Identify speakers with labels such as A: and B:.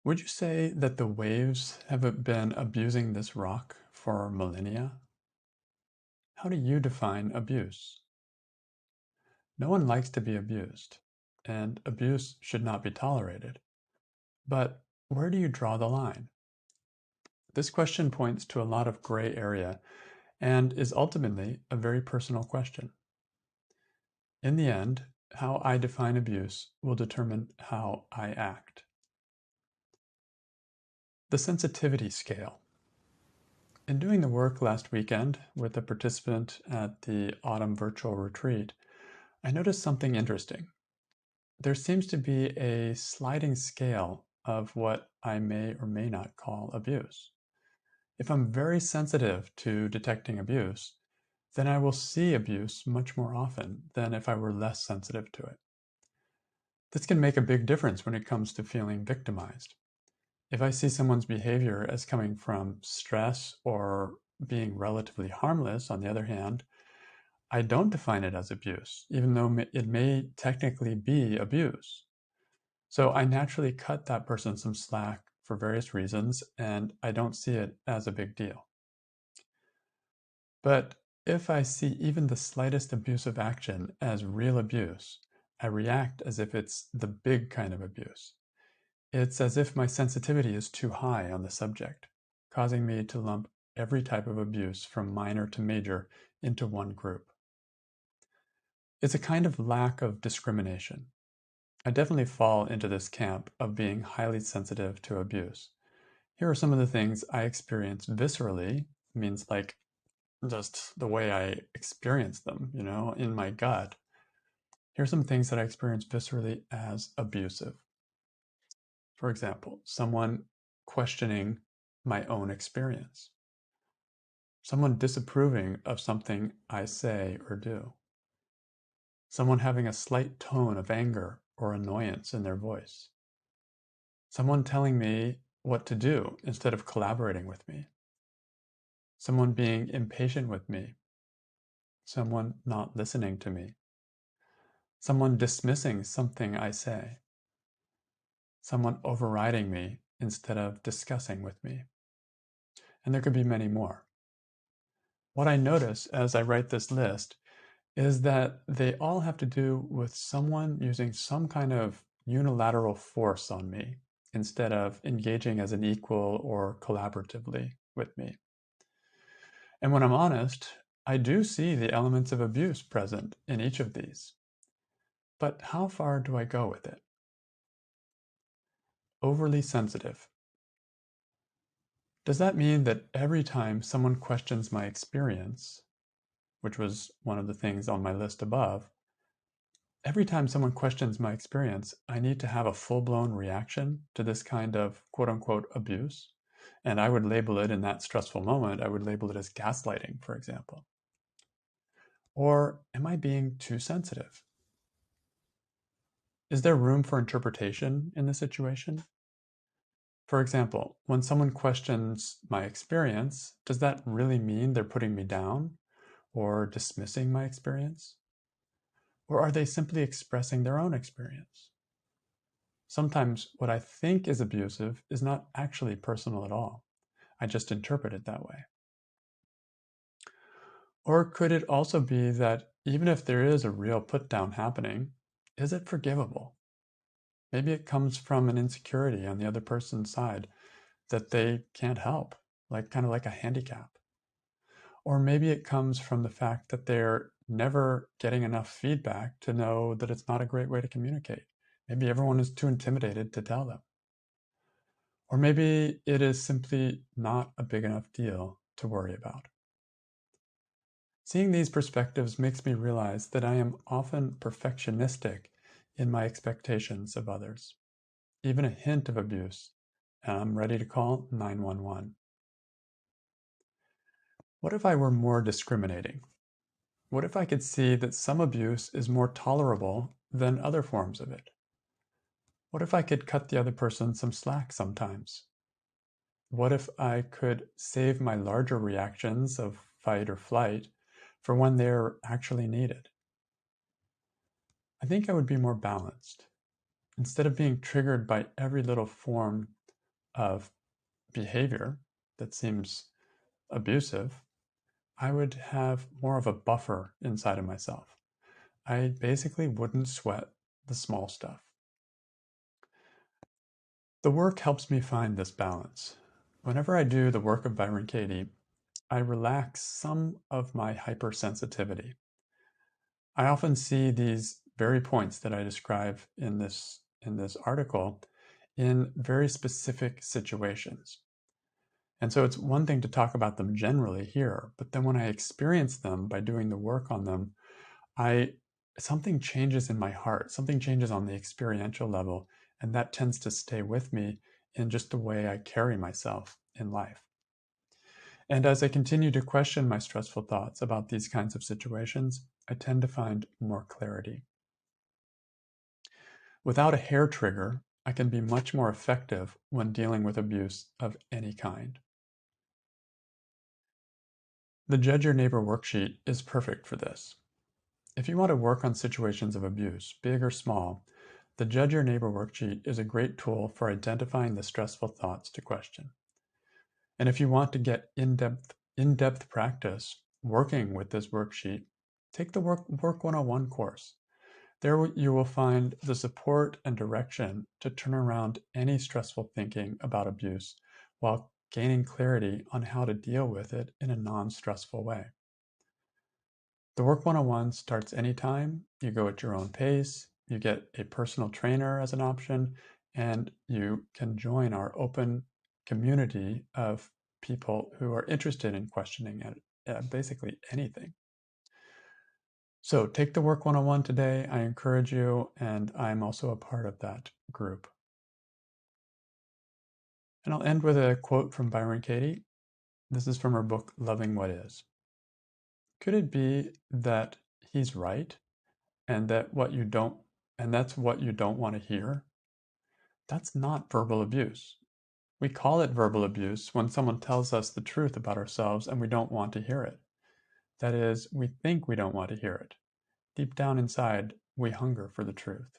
A: Would you say that the waves have been abusing this rock for millennia? How do you define abuse? No one likes to be abused, and abuse should not be tolerated. But where do you draw the line? This question points to a lot of gray area and is ultimately a very personal question. In the end, how I define abuse will determine how I act. The sensitivity scale. In doing the work last weekend with a participant at the autumn virtual retreat, I noticed something interesting. There seems to be a sliding scale of what I may or may not call abuse. If I'm very sensitive to detecting abuse, then I will see abuse much more often than if I were less sensitive to it. This can make a big difference when it comes to feeling victimized. If I see someone's behavior as coming from stress or being relatively harmless, on the other hand, I don't define it as abuse, even though it may technically be abuse. So I naturally cut that person some slack for various reasons, and I don't see it as a big deal. But if I see even the slightest abusive action as real abuse, I react as if it's the big kind of abuse. It's as if my sensitivity is too high on the subject, causing me to lump every type of abuse from minor to major into one group. It's a kind of lack of discrimination. I definitely fall into this camp of being highly sensitive to abuse. Here are some of the things I experience viscerally, means like just the way I experience them, in my gut. Here are some things that I experience viscerally as abusive. For example, someone questioning my own experience, someone disapproving of something I say or do, someone having a slight tone of anger or annoyance in their voice, someone telling me what to do instead of collaborating with me, someone being impatient with me, someone not listening to me, someone dismissing something I say, someone overriding me instead of discussing with me. And there could be many more. What I notice as I write this list is that they all have to do with someone using some kind of unilateral force on me instead of engaging as an equal or collaboratively with me. And when I'm honest, I do see the elements of abuse present in each of these. But how far do I go with it? Overly sensitive. Does that mean that every time someone questions my experience, which was one of the things on my list above, every time someone questions my experience, I need to have a full-blown reaction to this kind of quote-unquote abuse? And I would label it, in that stressful moment, I would label it as gaslighting, for example. Or am I being too sensitive? Is there room for interpretation in the situation? For example, when someone questions my experience, does that really mean they're putting me down or dismissing my experience? Or are they simply expressing their own experience? Sometimes what I think is abusive is not actually personal at all. I just interpret it that way. Or could it also be that even if there is a real put down happening, is it forgivable? Maybe it comes from an insecurity on the other person's side that they can't help, kind of like a handicap. Or maybe it comes from the fact that they're never getting enough feedback to know that it's not a great way to communicate. Maybe everyone is too intimidated to tell them. Or maybe it is simply not a big enough deal to worry about. Seeing these perspectives makes me realize that I am often perfectionistic in my expectations of others. Even a hint of abuse, and I'm ready to call 911. What if I were more discriminating? What if I could see that some abuse is more tolerable than other forms of it? What if I could cut the other person some slack sometimes? What if I could save my larger reactions of fight or flight for when they're actually needed? I think I would be more balanced. Instead of being triggered by every little form of behavior that seems abusive, I would have more of a buffer inside of myself. I basically wouldn't sweat the small stuff. The work helps me find this balance. Whenever I do the work of Byron Katie, I relax some of my hypersensitivity. I often see these very points that I describe in this article in very specific situations. And so it's one thing to talk about them generally here, but then when I experience them by doing the work on them, something changes in my heart, something changes on the experiential level, and that tends to stay with me in just the way I carry myself in life. And as I continue to question my stressful thoughts about these kinds of situations, I tend to find more clarity. Without a hair trigger, I can be much more effective when dealing with abuse of any kind. The Judge Your Neighbor worksheet is perfect for this. If you want to work on situations of abuse, big or small, the Judge Your Neighbor worksheet is a great tool for identifying the stressful thoughts to question. And if you want to get in-depth practice working with this worksheet, take the Work 101 course. There you will find the support and direction to turn around any stressful thinking about abuse while gaining clarity on how to deal with it in a non-stressful way. The Work 101 starts anytime. You go at your own pace. You get a personal trainer as an option, and you can join our open community of people who are interested in questioning basically anything. So take the Work 101 today. I encourage you, and I'm also a part of that group. And I'll end with a quote from Byron Katie. This is from her book, Loving What Is. Could it be that he's right and that's what you don't want to hear? That's not verbal abuse. We call it verbal abuse when someone tells us the truth about ourselves and we don't want to hear it. That is, we think we don't want to hear it. Deep down inside, we hunger for the truth.